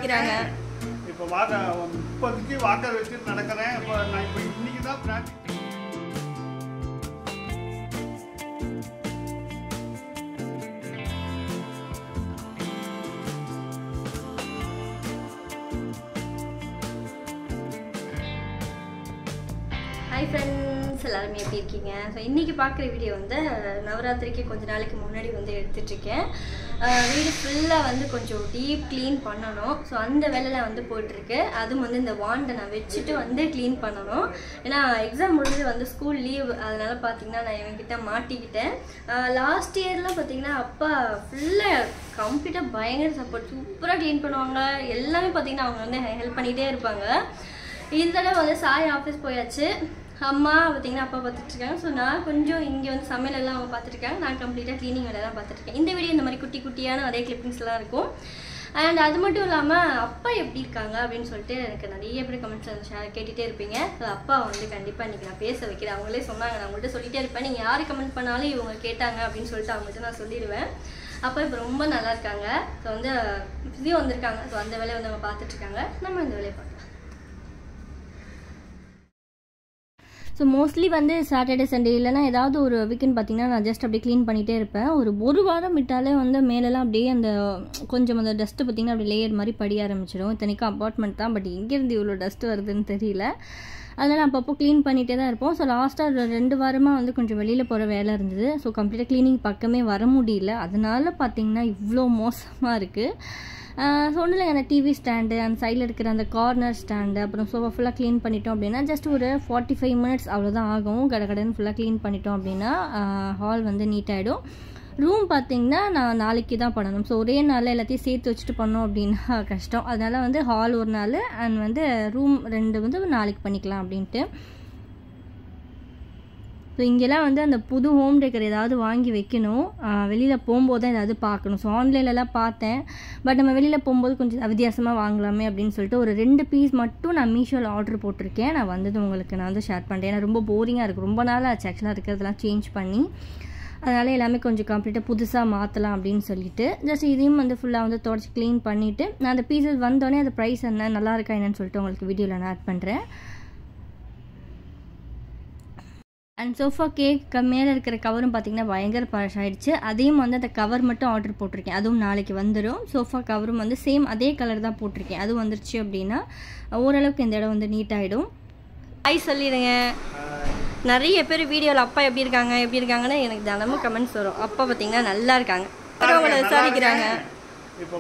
விசாரிக்கிறாங்க. இப்போ இப்போதைக்கு வாக்கர் வச்சுட்டு நடக்கிறேன். இப்போ நான் இப்போ இன்னைக்கு தான் ப்ராக்டிஸ். ஹாய் ஃப்ரெண்ட்ஸ், எல்லாருமே எப்படி இருக்கீங்க? ஸோ இன்றைக்கி பார்க்குற வீடியோ வந்து நவராத்திரிக்கு கொஞ்சம் நாளைக்கு முன்னாடி வந்து எடுத்துகிட்ருக்கேன். வீடு ஃபுல்லாக வந்து கொஞ்சம் டீப் க்ளீன் பண்ணணும். ஸோ அந்த வேலையில் வந்து போயிட்டுருக்கு. அதுவும் வந்து இந்த வாண்டை நான் வச்சுட்டு வந்து க்ளீன் பண்ணணும். ஏன்னா எக்ஸாம் முடிஞ்சு வந்து ஸ்கூல் லீவ், அதனால் பார்த்தீங்கன்னா நான் இவங்கிட்ட மாட்டிக்கிட்டேன். லாஸ்ட் இயர்லாம் பார்த்தீங்கன்னா அப்பா ஃபுல்லாக கம்ப்ளீட்டாக பயங்கர சப்போர்ட், சூப்பராக க்ளீன் பண்ணுவாங்க. எல்லாமே பார்த்தீங்கன்னா அவங்க வந்து ஹெல்ப் பண்ணிகிட்டே இருப்பாங்க. இந்த தடவை வந்து சாய் ஆஃபீஸ் போயாச்சு. அம்மா பார்த்திங்கன்னா அப்பா பார்த்துட்ருக்காங்க. ஸோ நான் கொஞ்சம் இங்கே வந்து சமையலெல்லாம் அவங்க பார்த்துட்ருக்காங்க. நான் கம்ப்ளீட்டாக க்ளீனிங் வேலையெல்லாம் பார்த்துட்ருக்கேன். இந்த வீடியோ இந்த மாதிரி குட்டி குட்டியான நிறைய கிளிப்பிங்ஸ்லாம் இருக்கும். அண்ட் அது மட்டும் இல்லாமல் அப்பா எப்படி இருக்காங்க அப்படின்னு சொல்லிட்டு எனக்கு நிறைய பேர் கமெண்ட்ஸ் கேட்டுகிட்டே இருப்பீங்க. ஸோ அப்பா வந்து கண்டிப்பாக இன்றைக்கி நான் பேச வைக்கிறேன். அவங்களே சொன்னாங்க, நான் அவங்கள்ட்ட சொல்லிகிட்டே இருப்பேன், நீங்கள் யார் கமெண்ட் பண்ணாலும் இவங்க கேட்டாங்க அப்படின்னு சொல்லிட்டு அவங்கள்ட்ட நான் சொல்லிடுவேன். அப்பா இப்போ ரொம்ப நல்லா இருக்காங்க. ஸோ வந்து ஃபிசியோ வந்திருக்காங்க. ஸோ அந்த வேலையை வந்து அவங்க பார்த்துட்ருக்காங்க. நம்ம இந்த வேலையை பார்க்கலாம். ஸோ மோஸ்ட்லி வந்து சாட்டர்டே சண்டே இல்லைனா ஏதாவது ஒரு வீக்கெண்ட் பார்த்திங்கன்னா நான் ஜஸ்ட் அப்படியே க்ளீன் பண்ணிகிட்டே இருப்பேன். ஒரு வாரம் விட்டாலே வந்து மேலெல்லாம் அப்படியே அந்த கொஞ்சம் அந்த டஸ்ட்டு பார்த்திங்கன்னா அப்படியே லேயர் மாதிரி படிய ஆரம்பிச்சிடும். இத்தனைக்கும் அப்பார்ட்மெண்ட் தான், பட் எங்கேருந்து இவ்வளோ டஸ்ட்டு வருதுன்னு தெரியல. அதனால் அப்பப்போ க்ளீன் பண்ணிகிட்டே தான் இருப்போம். ஸோ லாஸ்ட்டாக 2 வாரமாக வந்து கொஞ்சம் வெளியில் போகிற வேலை இருந்தது. ஸோ கம்ப்ளீட்டாக க்ளீனிங் பக்கமே வர முடியல. அதனால் பார்த்திங்கன்னா இவ்வளோ மோசமாக இருக்குது. ஸோ ஒன்றும் இல்லைங்க, அந்த டிவி ஸ்டாண்டு, அந்த சைடில் இருக்கிற அந்த கார்னர் ஸ்டாண்டு, அப்புறம் சோஃபா ஃபுல்லாக க்ளீன் பண்ணிட்டோம் அப்படின்னா ஜஸ்ட் ஒரு 45 மினிட்ஸ் அவ்வளோதான் ஆகும். கடகடன்னு ஃபுல்லாக க்ளீன் பண்ணிட்டோம் அப்படின்னா ஹால் வந்து நீட்டாகிடும். ரூம் பார்த்திங்கன்னா நான் நாளைக்கு தான் பண்ணணும். ஸோ ஒரே நாளில் எல்லாத்தையும் சேர்த்து வச்சுட்டு பண்ணோம் அப்படின்னா கஷ்டம். அதனால் வந்து ஹால் ஒரு நாள் அண்ட் வந்து ரூம் 2 வந்து நாளைக்கு பண்ணிக்கலாம் அப்படின்ட்டு. ஸோ இங்கெல்லாம் வந்து அந்த புது ஹோம் டெக்கர் ஏதாவது வாங்கி வைக்கணும். வெளியில் போகும்போது தான் ஏதாவது பார்க்கணும். ஸோ ஆன்லைன்லலாம் பார்த்தேன், பட் நம்ம வெளியில் போகும்போது கொஞ்சம் வித்தியாசமாக வாங்கலாமே அப்படின்னு சொல்லிட்டு ஒரு 2 பீஸ் மட்டும் நான் மீஷோவில் ஆர்டர் போட்டிருக்கேன். நான் வந்தது உங்களுக்கு நான் வந்து ஷேர் பண்ணுறேன். ஏன்னா ரொம்ப போரிங்காக இருக்குது, ரொம்ப நாள் ஆச்சு ஆக்சுவலாக இருக்கிறதெல்லாம் சேஞ்ச் பண்ணி. அதனால் எல்லாமே கொஞ்சம் கம்ப்ளீட்டாக புதுசாக மாற்றலாம் அப்படின்னு சொல்லிட்டு ஜஸ்ட் இதையும் வந்து ஃபுல்லாக வந்து தொடச்சி க்ளீன் பண்ணிவிட்டு நான் அந்த பீஸஸ் வந்தோடனே அந்த ப்ரைஸ் என்ன நல்லா இருக்கா என்னன்னு சொல்லிட்டு உங்களுக்கு வீடியோவில் நான் ஆட் பண்ணுறேன். அண்ட் சோஃபா கேக் மேலே இருக்கிற கவரும் பார்த்திங்கன்னா பயங்கர பழசாயிடுச்சு. அதையும் வந்து அந்த கவர் மட்டும் ஆர்டர் போட்டிருக்கேன். அதுவும் நாளைக்கு வந்துடும். சோஃபா கவரும் வந்து சேம் அதே கலர் தான் போட்டிருக்கேன். அதுவும் வந்துருச்சு அப்படின்னா ஓரளவுக்கு இந்த இடம் வந்து நீட்டாகிடும். ஹாய் சொல்லிடுங்க. நிறைய பேர் வீடியோவில் அப்பா எப்படி இருக்காங்கன்னு எனக்கு தினமும் கமெண்ட்ஸ் வரும். அப்பா பார்த்திங்கன்னா நல்லா இருக்காங்க, அவங்கள விசாரிக்கிறாங்க. இப்போ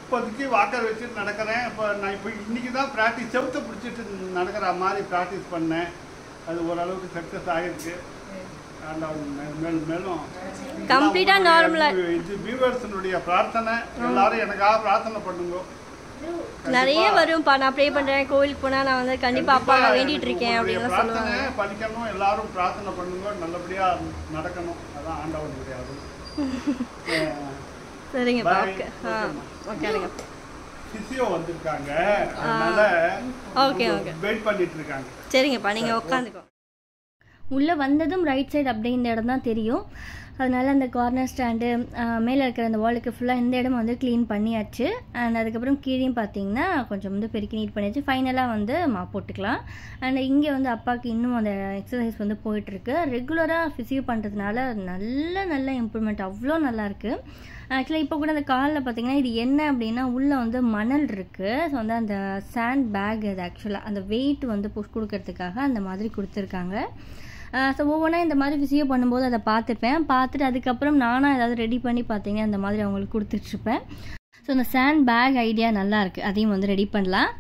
இப்போதைக்கு வாக்கர் வச்சுட்டு நடக்கிறேன். இப்போ நான் இப்போ இன்னைக்கு தான் ப்ராக்டிஸ் செவுத்தை பிடிச்சிட்டு நடக்கிற மாதிரி ப்ராக்டிஸ் பண்ணேன். அது ஓரளவுக்கு சக்ஸஸ் ஆகிருக்கு. மேலும் கம்ப்ளீட்டாக நார்மலாக இது வியூவர்ஸனுடைய பிரார்த்தனை, எல்லாரும் எனக்காக பிரார்த்தனை பண்ணுங்க. நிறைய வரும்ப்பா. நான் ப்ரே பண்ணுறேன், கோவிலுக்கு போனால் நான் வந்து கண்டிப்பாக அப்பா வேண்டிகிட்டு இருக்கேன் அப்படின்னு சொல்லுவாங்க. படிக்கணும், எல்லாரும் பிரார்த்தனை பண்ணுங்க, நல்லபடியாக நடக்கணும். அதான் ஆண்டவனுடைய அருள். சரிங்கப்பா, ஓகே. ஓகேங்க. ஃபிசியோ வந்திருக்காங்க, அதனால ஓகே ஓகே வெயிட் பண்ணிட்டு இருக்காங்க. சரிங்கப்பா, நீங்கள் உட்காந்துக்கோ. உள்ளே வந்ததும் ரைட் சைடு அப்படியே இந்த இடம் தான் தெரியும். அதனால் அந்த கார்னர் ஸ்டாண்டு மேலே இருக்கிற அந்த வாலுக்கு ஃபுல்லாக இந்த இடம் வந்து க்ளீன் பண்ணியாச்சு. அண்ட் அதுக்கப்புறம் கீழேயும் பார்த்தீங்கன்னா கொஞ்சம் வந்து பெருக்கி நீட் பண்ணியாச்சு. ஃபைனலாக வந்து போட்டுக்கலாம். அண்ட் இங்கே வந்து அப்பாவுக்கு இன்னும் அந்த எக்ஸசைஸ் வந்து போயிட்டுருக்கு. ரெகுலராக ஃபிசியோ பண்ணுறதுனால நல்ல இம்ப்ரூவ்மெண்ட், அவ்வளோ நல்லாயிருக்கு. ஆக்சுவலாக இப்போ கூட அந்த காலில் பார்த்தீங்கன்னா இது என்ன அப்படின்னா உள்ளே வந்து மணல் இருக்குது. ஸோ வந்து அந்த சாண்ட் பேக், அது ஆக்சுவலாக அந்த வெயிட் வந்து புஷ் கொடுக்கறதுக்காக அந்த மாதிரி கொடுத்துருக்காங்க. ஸோ ஒவ்வொன்றா இந்த மாதிரி ஃபிசியோ பண்ணும்போது அதை பார்த்துட்டு அதுக்கப்புறம் நானாக ஏதாவது ரெடி பண்ணி பார்த்தீங்கன்னா அந்த மாதிரி அவங்களுக்கு கொடுத்துட்ருப்பேன். ஸோ இந்த சாண்ட் பேக் ஐடியா நல்லாயிருக்கு, அதையும் வந்து ரெடி பண்ணலாம்.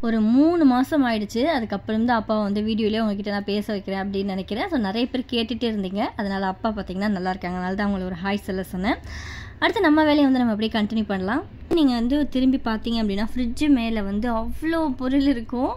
ஒரு 3 மாதம் ஆயிடுச்சு. அதுக்கப்புறம் தான் அப்பா வந்து வீடியோலேயே உங்ககிட்ட நான் பேச வைக்கிறேன் அப்படின்னு நினைக்கிறேன். ஸோ நிறைய பேர் கேட்டுகிட்டே இருந்தீங்க, அதனால் அப்பா பார்த்தீங்கன்னா நல்லா இருக்காங்க. அதனால தான் அவங்களுக்கு ஒரு ஹாய் சொல்ல சொன்னேன். அடுத்து நம்ம வேலையை வந்து நம்ம அப்படியே கண்டினியூ பண்ணலாம். நீங்கள் வந்து திரும்பி பார்த்தீங்க அப்படின்னா ஃப்ரிட்ஜு மேலே வந்து அவ்வளோ பொருள் இருக்கும்.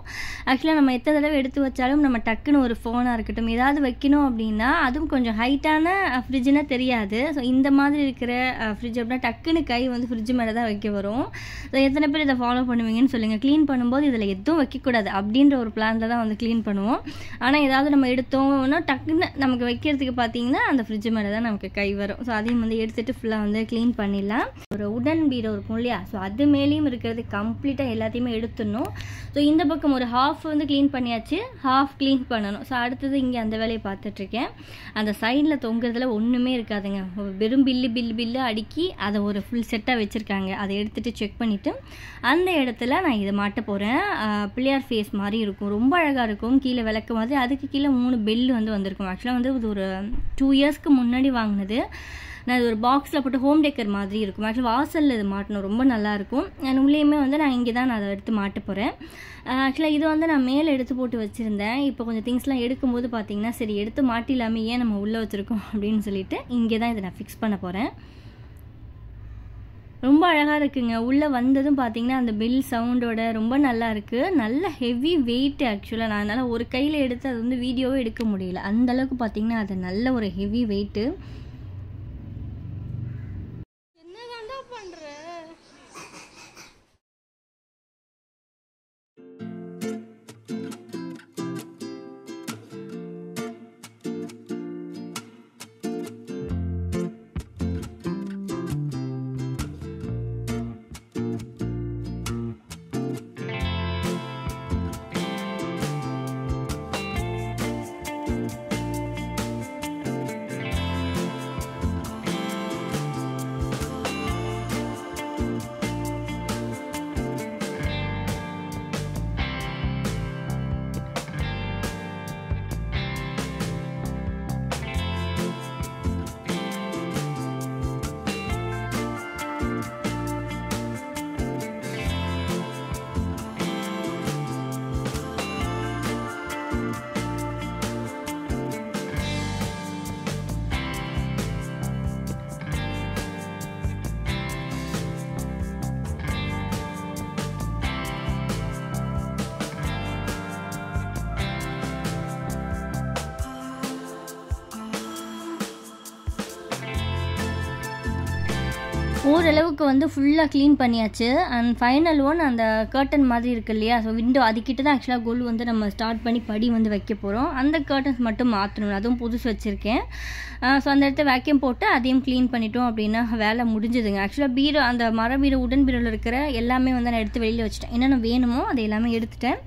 ஆக்சுவலாக நம்ம எத்தனை தடவை எடுத்து வச்சாலும் நம்ம டக்குன்னு ஒரு ஃபோனாக இருக்கட்டும் ஏதாவது வைக்கணும் அப்படின்னா அதுவும் கொஞ்சம் ஹைட்டான ஃப்ரிட்ஜுன்னா தெரியாது. ஸோ இந்த மாதிரி இருக்கிற ஃப்ரிட்ஜ் அப்படின்னா டக்குன்னு கை வந்து ஃப்ரிட்ஜு மேலே தான் வைக்க வரும். ஸோ எத்தனை பேர் இதை ஃபாலோ பண்ணுவீங்கன்னு சொல்லுங்கள். க்ளீன் பண்ணும்போது இதில் எதுவும் வைக்கக்கூடாது அப்படின்ற ஒரு பிளானில் தான் வந்து க்ளீன் பண்ணுவோம். ஆனால் ஏதாவது நம்ம எடுத்தோம்னா டக்குன்னு நமக்கு வைக்கிறதுக்கு பார்த்தீங்கன்னா அந்த ஃப்ரிட்ஜு மேலே தான் நமக்கு கை வரும். ஸோ அதையும் வந்து எடுத்துகிட்டு ஃபுல்லாக வந்து க்ளீன் பண்ணிடலாம். ஒரு உடன் பீரோ இருக்கும் இல்லையா, ஸோ அது மேலேயும் இருக்கிறது கம்ப்ளீட்டாக எல்லாத்தையுமே எடுத்துடணும். ஸோ இந்த பக்கம் ஒரு ஹாஃப் வந்து க்ளீன் பண்ணியாச்சு, ஹாஃப் க்ளீன் பண்ணணும். ஸோ அடுத்தது இங்கே அந்த வேலையை பார்த்துட்ருக்கேன். அந்த சைடில் தொங்குறதுல ஒன்றுமே இருக்காதுங்க, வெறும் பில்லு அடுக்கி அதை ஒரு ஃபுல் செட்டாக வச்சுருக்காங்க. அதை எடுத்துகிட்டு செக் பண்ணிவிட்டு அந்த இடத்துல நான் இதை மாட்ட போகிறேன். பிள்ளையார் ஃபேஸ் மாதிரி இருக்கும், ரொம்ப அழகாக இருக்கும், கீழே விளக்கு மாதிரி. அதுக்கு கீழே 3 பெல் வந்து வந்திருக்கும். ஆக்சுவலாக வந்து இது ஒரு 2 இயர்ஸ்க்கு முன்னாடி வாங்கினது. நான் இது ஒரு பாக்ஸில் போட்டு ஹோம் டெக்கர் மாதிரி இருக்கும். ஆக்சுவலாக வாசலில் இது மாட்டணும், ரொம்ப நல்லாயிருக்கும். நான் உள்ளேயுமே வந்து நான் இங்கே தான் நான் அதை எடுத்து மாட்ட போகிறேன். ஆக்சுவலாக இது வந்து நான் மேலே எடுத்து போட்டு வச்சுருந்தேன். இப்போ கொஞ்சம் திங்ஸ்லாம் எடுக்கும்போது பார்த்தீங்கன்னா சரி எடுத்து மாட்டிலாமல் ஏன் நம்ம உள்ளே வச்சுருக்கோம் அப்படின்னு சொல்லிட்டு இங்கே தான் இதை நான் ஃபிக்ஸ் பண்ண போகிறேன். ரொம்ப அழகாக இருக்குங்க. உள்ளே வந்ததும் பார்த்தீங்கன்னா அந்த பெல் சவுண்டோட ரொம்ப நல்லா இருக்குது. நல்ல ஹெவி வெயிட். ஆக்சுவலாக நான் அதனால் ஒரு கையில் எடுத்து அது வந்து வீடியோவே எடுக்க முடியல, அந்தளவுக்கு பார்த்தீங்கன்னா அது நல்ல ஒரு ஹெவி வெயிட்டு. என்னதாண்டா பண்ணுற? ஓரளவுக்கு வந்து ஃபுல்லாக க்ளீன் பண்ணியாச்சு. அண்ட் ஃபைனல் ஒன் அந்த கர்டன் மாதிரி இருக்குது இல்லையா, ஸோ விண்டோ அதுக்கிட்ட தான் ஆக்சுவலாக கோல் வந்து நம்ம ஸ்டார்ட் பண்ணி படி வந்து வைக்க போகிறோம். அந்த கர்டன்ஸ் மட்டும் மாற்றணும், அதுவும் புதுசு வச்சுருக்கேன். ஸோ அந்த இடத்த வேக்யூம் போட்டு அதையும் க்ளீன் பண்ணிட்டோம் அப்படின்னா வேலை முடிஞ்சுதுங்க. ஆக்சுவலாக பீரோ, அந்த மர பீரோ, உடன் பீரோவில் இருக்கிற எல்லாமே வந்து நான் எடுத்து வெளியில் வச்சுட்டேன். என்னென்ன வேணுமோ அதை எல்லாமே எடுத்துட்டேன்.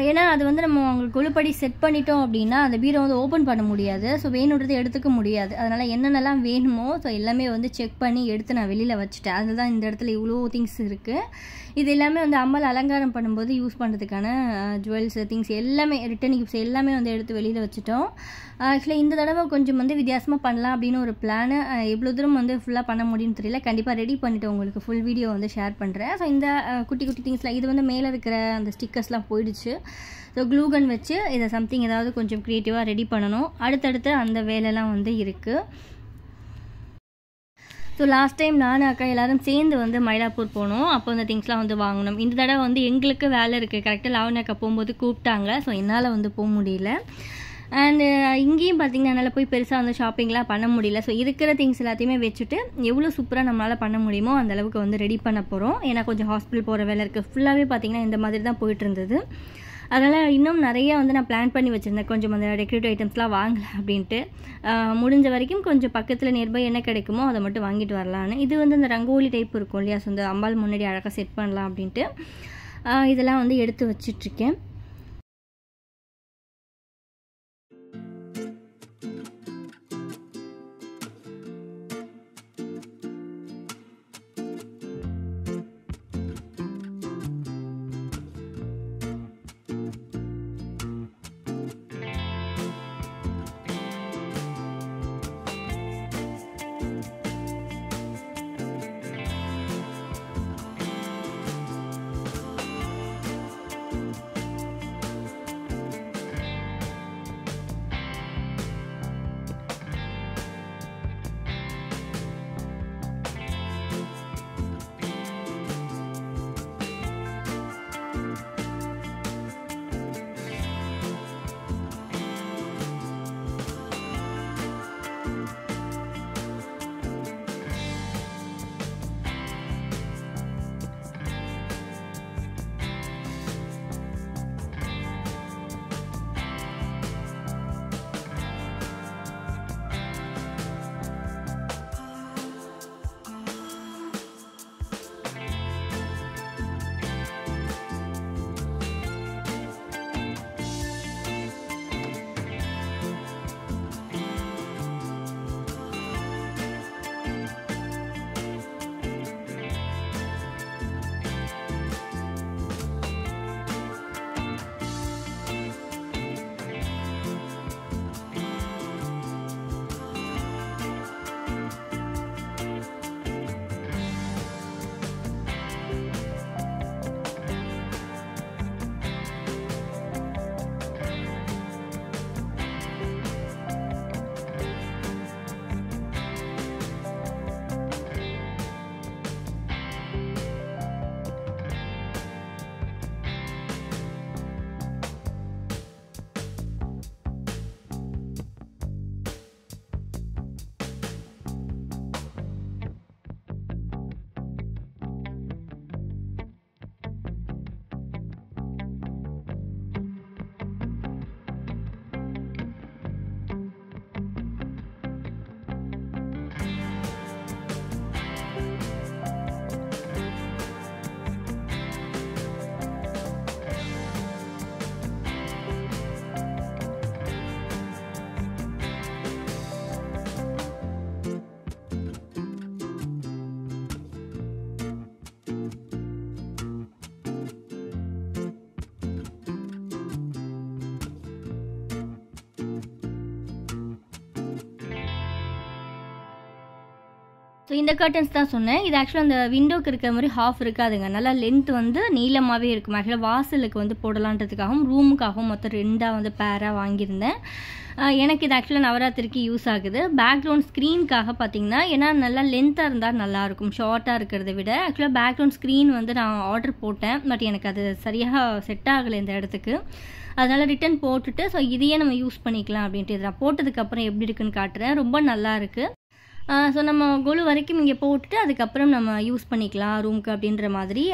ஏன்னா அது வந்து நம்ம அவங்களுக்கு கொழுப்படி செட் பண்ணிட்டோம் அப்படின்னா அந்த பீரோ வந்து ஓப்பன் பண்ண முடியாது, ஸோ வேணுன்றதை எடுத்துக்க முடியாது. அதனால் என்னென்னலாம் வேணுமோ ஸோ எல்லாமே வந்து செக் பண்ணி எடுத்து நான் வெளியில் வச்சுட்டேன். அதுதான் இந்த இடத்துல இவ்வளோ திங்ஸ் இருக்குது. இது எல்லாமே வந்து அம்மாள் அலங்காரம் பண்ணும்போது யூஸ் பண்ணுறதுக்கான ஜுவல்ஸ் திங்ஸ் எல்லாமே, ரிட்டன் கிஃப்ட்ஸ் எல்லாமே வந்து எடுத்து வெளியில் வச்சுட்டோம். ஆக்சுவலாக இந்த தடவை கொஞ்சம் வந்து வித்தியாசமாக பண்ணலாம் அப்படின்னு ஒரு பிளானு. எவ்வளோ தூரம் வந்து ஃபுல்லாக பண்ண முடியும்னு தெரியல. கண்டிப்பாக ரெடி பண்ணிவிட்டு உங்களுக்கு ஃபுல் வீடியோ வந்து ஷேர் பண்ணுறேன். ஸோ இந்த குட்டி குட்டி திங்ஸ்லாம் இது வந்து மேலே இருக்கிற அந்த ஸ்டிக்கர்ஸ்லாம் போயிடுச்சு. ஸோ க்ளூகன் வச்சு இதை சம்திங் ஏதாவது கொஞ்சம் க்ரியேட்டிவாக ரெடி பண்ணணும். அடுத்தடுத்து அந்த வேலைலாம் வந்து இருக்குது. ஸோ லாஸ்ட் டைம் நானும் அக்கா எல்லோரும் சேர்ந்து வந்து மயிலாப்பூர் போனோம். அப்போ அந்த திங்ஸ்லாம் வந்து வாங்கணும். இந்த தடவை வந்து எங்களுக்கு வேலை இருக்குது. கரெக்டாக லாவண்யா அக்கா போகும்போது கூப்பிட்டாங்க. ஸோ என்னால் வந்து போக முடியல. அண்டு இங்கேயும் பார்த்திங்கன்னா என்னால் போய் பெருசாக வந்து ஷாப்பிங்லாம் பண்ண முடியல. ஸோ இருக்கிற திங்ஸ் எல்லாத்தையுமே வச்சுட்டு எவ்வளோ சூப்பராக நம்மளால் பண்ண முடியுமோ அந்தளவுக்கு வந்து ரெடி பண்ண போகிறோம். ஏன்னா கொஞ்சம் ஹாஸ்பிட்டல் போகிற வேலை இருக்குது. ஃபுல்லாகவே பார்த்திங்கன்னா இந்த மாதிரி தான் போயிட்டு இருந்தது. அதனால் இன்னும் நிறைய வந்து நான் பிளான் பண்ணி வச்சுருந்தேன், கொஞ்சம் அந்த டெக்கரேட்டிவ் ஐட்டம்ஸ்லாம் வாங்கலை அப்படின்ட்டு. முடிஞ்ச வரைக்கும் கொஞ்சம் பக்கத்தில் நியர்பை என்ன கிடைக்குமோ அதை மட்டும் வாங்கிட்டு வரலான்னு. இது வந்து அந்த ரங்கோலி டைப் இருக்கும் இல்லையா, ஸோ இந்த அம்பாள் முன்னாடி அழகாக செட் பண்ணலாம் அப்படின்ட்டு இதெல்லாம் வந்து எடுத்து வச்சிட்ருக்கேன். ஸோ இந்த கர்டன்ஸ் தான் சொன்னேன். இது ஆக்சுவலாக அந்த விண்டோக்கு இருக்கிற மாதிரி ஹாஃப் இருக்காதுங்க, நல்லா லென்த் வந்து நீளமாகவே இருக்கும். ஆக்சுவலாக வாசலுக்கு வந்து போடலான்றதுக்காகவும் ரூமுக்காகவும் மொத்தம் 2 வந்து பேராக வாங்கியிருந்தேன். எனக்கு இது ஆக்சுவலாக நவராத்திரிக்கு யூஸ் ஆகுது. பேக்ரவுண்ட் ஸ்க்ரீனுக்காக பார்த்தீங்கன்னா, ஏன்னா நல்லா லென்த்தாக இருந்தால் நல்லாயிருக்கும் ஷார்ட்டாக இருக்கிறத விட. ஆக்சுவலாக பேக்ரவுண்ட் ஸ்க்ரீன் வந்து நான் ஆர்டர் போட்டேன், பட் எனக்கு அது சரியாக செட் ஆகலை இந்த இடத்துக்கு. அதனால் ரிட்டன் போட்டுட்டு ஸோ இதையே நம்ம யூஸ் பண்ணிக்கலாம் அப்படின்ட்டு இதை நான் போட்டதுக்கப்புறம் எப்படி இருக்குன்னு காட்டுறேன். ரொம்ப நல்லா இருக்குது. ஸோ நம்ம கொலு வரைக்கும் இங்கே போட்டுட்டு அதுக்கப்புறம் நம்ம யூஸ் பண்ணிக்கலாம் ரூமுக்கு அப்படின்ற மாதிரி.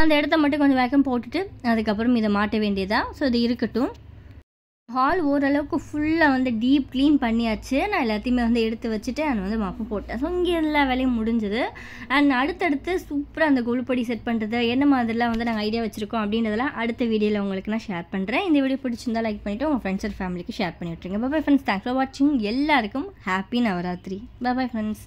அந்த இடத்த மட்டும் கொஞ்சம் வேக்கம் போட்டுட்டு அதுக்கப்புறம் இதை மாட்ட வேண்டியதா. ஸோ இது இருக்கட்டும். ஹால் ஓரளவுக்கு ஃபுல்லாக வந்து டீப் க்ளீன் பண்ணியாச்சு. நான் எல்லாத்தையுமே வந்து எடுத்து வச்சுட்டு அண்ட் வந்து மப்பு போட்டேன். ஸோ இங்கே எல்லா வேலையும் முடிஞ்சுது. அண்ட் அடுத்தடுத்து சூப்பராக அந்த கொலுப்படி செட் பண்ணுறது என்ன மாதிரிலாம் வந்து நாங்கள் ஐடியா வச்சுருக்கோம் அப்படின்றதெல்லாம் அடுத்த வீடியோவில் உங்களுக்கு நான் ஷேர் பண்ணுறேன். இந்த வீடியோ பிடிச்சிருந்தா லைக் பண்ணிவிட்டு உங்கள் ஃப்ரெண்ட்ஸ் அண்ட் ஃபேமிலிக்கு ஷேர் பண்ணி விட்டுருங்க. பாய் ஃப்ரெண்ட்ஸ், தேங்க்ஸ் ஃபார் வாட்சிங். எல்லாருக்கும் ஹாப்பி நவராத்திரி. Bye friends.